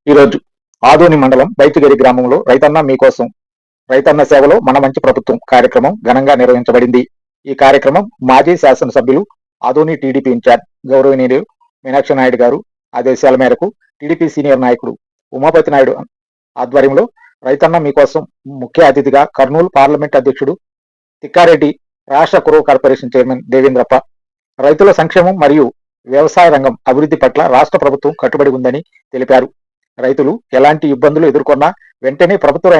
ఈరోజు ఆదోని మండలం బైతుగేరి గ్రామంలో రైతన్న మీకోసం రైతన్న సేవలో మన మంచి ప్రభుత్వం కార్యక్రమం ఘనంగా నిర్వహించబడింది. ఈ కార్యక్రమం మాజీ శాసనసభ్యులు ఆదోని టీడీపీ ఇన్ఛార్జ్ గౌరవనీయులు మీనాక్షి నాయుడు గారు ఆదేశాల మేరకు టీడీపీ సీనియర్ నాయకుడు ఉమాపతి నాయుడు ఆధ్వర్యంలో రైతన్న మీకోసం ముఖ్య అతిథిగా కర్నూలు పార్లమెంట్ అధ్యక్షుడు తిక్కారెడ్డి, రాష్ట్ర కురవ కార్పొరేషన్ చైర్మన్ దేవేంద్రప్ప, రైతుల సంక్షేమం మరియు వ్యవసాయ రంగం అభివృద్ధి పట్ల రాష్ట్ర ప్రభుత్వం కట్టుబడి ఉందని తెలిపారు. రైతులు ఎలాంటి ఇబ్బందులు ఎదుర్కొన్నా వెంటనే ప్రభుత్వ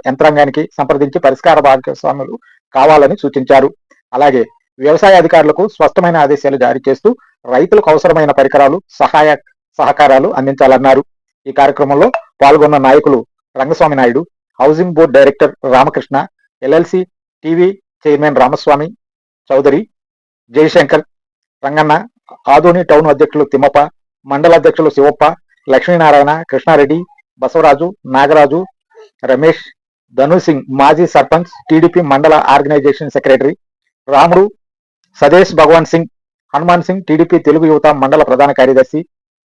యంత్రాంగానికి సంప్రదించి పరిష్కార భాగస్వాములు కావాలని సూచించారు. అలాగే వ్యవసాయ అధికారులకు స్పష్టమైన ఆదేశాలు జారీ చేస్తూ రైతులకు అవసరమైన పరికరాలు, సహకారాలు అందించాలన్నారు. ఈ కార్యక్రమంలో పాల్గొన్న నాయకులు Rangaswamy Naidu, housing board director Ramakrishna, LLC TV chairman Ramaswamy Chowdary, Jayashankar, Ranganna, Adoni town అధ్యక్షులు తిమ్మప్ప, మండల అధ్యక్షులు శివప్ప, లక్ష్మీనారాయణ, కృష్ణారెడ్డి, బసవరాజు, నాగరాజు, రమేష్, ధను సింగ్ మాజీ సర్పంచ్, టీడీపీ మండల ఆర్గనైజేషన్ సెక్రటరీ, రాముడు, సదేశ్ భగవాన్ సింగ్, హనుమాన్ సింగ్, టీడీపీ తెలుగు యువత మండల ప్రధాన కార్యదర్శి,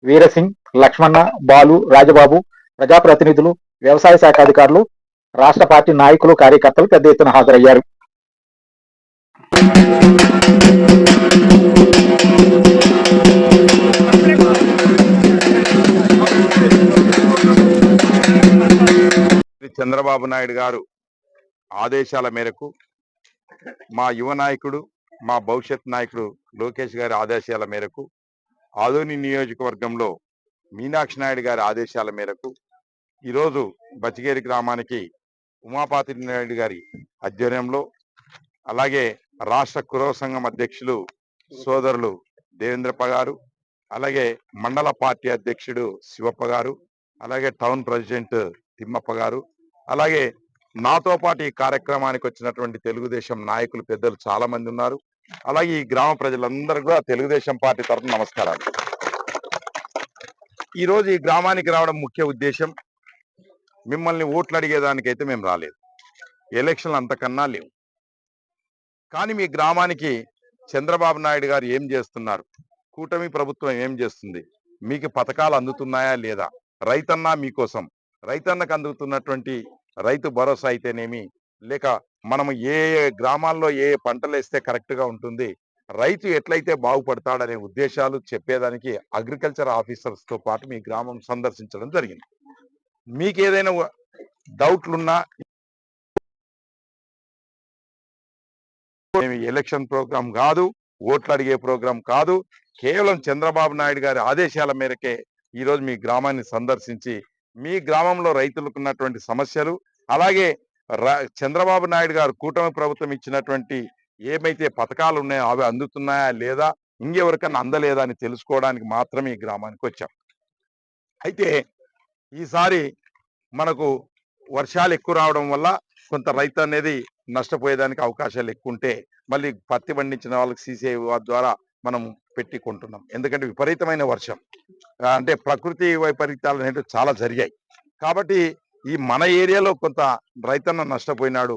వీరసింగ్, లక్ష్మణ, బాలు, రాజబాబు, ప్రజాప్రతినిధులు, వ్యవసాయ శాఖ అధికారులు, రాష్ట్ర పార్టీ నాయకులు, కార్యకర్తలు పెద్ద ఎత్తున హాజరయ్యారు. చంద్రబాబు నాయుడు గారు ఆదేశాల మేరకు మా యువ నాయకుడు, మా భవిష్యత్ నాయకుడు లోకేష్ గారి ఆదేశాల మేరకు ఆదోని నియోజకవర్గంలో మీనాక్షి నాయుడు గారి ఆదేశాల మేరకు ఈరోజు బచ్చిగేరి గ్రామానికి ఉమాపతి నాయుడు గారి ఆధ్వర్యంలో, అలాగే రాష్ట్ర కురవ సంఘం అధ్యక్షులు సోదరులు దేవేంద్రప్ప గారు, అలాగే మండల పార్టీ అధ్యక్షుడు శివప్ప గారు, అలాగే టౌన్ ప్రెసిడెంట్ తిమ్మప్ప గారు, అలాగే నాతో పాటు ఈ కార్యక్రమానికి వచ్చినటువంటి తెలుగుదేశం నాయకులు, పెద్దలు చాలా మంది ఉన్నారు. అలాగే ఈ గ్రామ ప్రజలందరూ కూడా తెలుగుదేశం పార్టీ తరఫున నమస్కారాలు. ఈరోజు ఈ గ్రామానికి రావడం ముఖ్య ఉద్దేశం, మిమ్మల్ని ఓట్లు అడిగేదానికైతే మేము రాలేదు, ఎలక్షన్లు అంతకన్నా లేవు. కానీ మీ గ్రామానికి చంద్రబాబు నాయుడు గారు ఏం చేస్తున్నారు, కూటమి ప్రభుత్వం ఏం చేస్తుంది, మీకు పథకాలు అందుతున్నాయా లేదా, రైతన్న మీకోసం, రైతన్నకు అందుతున్నటువంటి రైతు భరోసా అయితేనేమి, లేక మనము ఏ గ్రామాల్లో ఏ పంటలు వేస్తే కరెక్ట్ గా ఉంటుంది, రైతు ఎట్లయితే బాగుపడతాడనే ఉద్దేశాలు చెప్పేదానికి అగ్రికల్చర్ ఆఫీసర్స్ తో పాటు మీ గ్రామం సందర్శించడం జరిగింది. మీకు ఏదైనా డౌట్లున్నా, ఎలక్షన్ ప్రోగ్రాం కాదు, ఓట్లు అడిగే ప్రోగ్రాం కాదు, కేవలం చంద్రబాబు నాయుడు గారి ఆదేశాల మేరకే ఈరోజు మీ గ్రామాన్ని సందర్శించి మీ గ్రామంలో రైతులకు ఉన్నటువంటి సమస్యలు, అలాగే చంద్రబాబు నాయుడు గారు కూటమి ప్రభుత్వం ఇచ్చినటువంటి ఏమైతే పథకాలు ఉన్నాయో అవి అందుతున్నాయా లేదా, ఇంకెవరికన్నా అందలేదా అని తెలుసుకోవడానికి మాత్రమే ఈ గ్రామానికి వచ్చాం. అయితే ఈసారి మనకు వర్షాలు ఎక్కువ రావడం వల్ల కొంత రైతు అనేది నష్టపోయేదానికి అవకాశాలు ఎక్కువ ఉంటే, మళ్ళీ పత్తి పండించిన వాళ్ళకి సీసీఐ ద్వారా మనం పెట్టుకుంటున్నాం. ఎందుకంటే విపరీతమైన వర్షం, అంటే ప్రకృతి వైపరీత్యాలు అనేవి చాలా జరిగాయి. కాబట్టి ఈ మన ఏరియాలో కొంత రైతన్న నష్టపోయినాడు.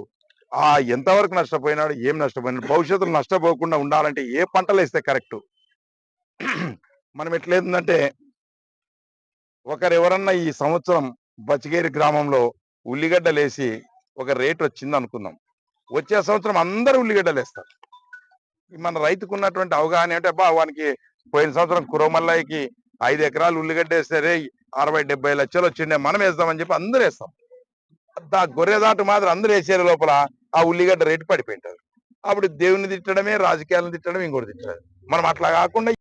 ఎంతవరకు నష్టపోయినాడు, ఏం నష్టపోయినాడు, భవిష్యత్తులో నష్టపోకుండా ఉండాలంటే ఏ పంటలు వేస్తే కరెక్ట్. మనం ఎట్లేదంటే, ఒకరెవరన్నా ఈ సంవత్సరం బచ్చిగేరి గ్రామంలో ఉల్లిగడ్డలు వేసి ఒక రేట్ వచ్చింది అనుకుందాం, వచ్చే సంవత్సరం అందరూ ఉల్లిగడ్డలు వేస్తారు. మన రైతుకు ఉన్నటువంటి అవగాహన అంటే, వానికి పోయిన సంవత్సరం కురమల్లయ్యకి 5 ఎకరాలు ఉల్లిగడ్డ వేస్తే 60-70 లక్షలు వచ్చిండే, మనం వేస్తామని చెప్పి అందరూ వేస్తాం. గొర్రెదాటు మాత్రం అందరూ వేసే లోపల ఆ ఉల్లిగడ్డ రేటు పడిపోయింటారు. అప్పుడు దేవుని తిట్టడమే, రాజకీయాలను తిట్టడం, ఇంకోటి తిట్టడం. మనం అట్లా కాకుండా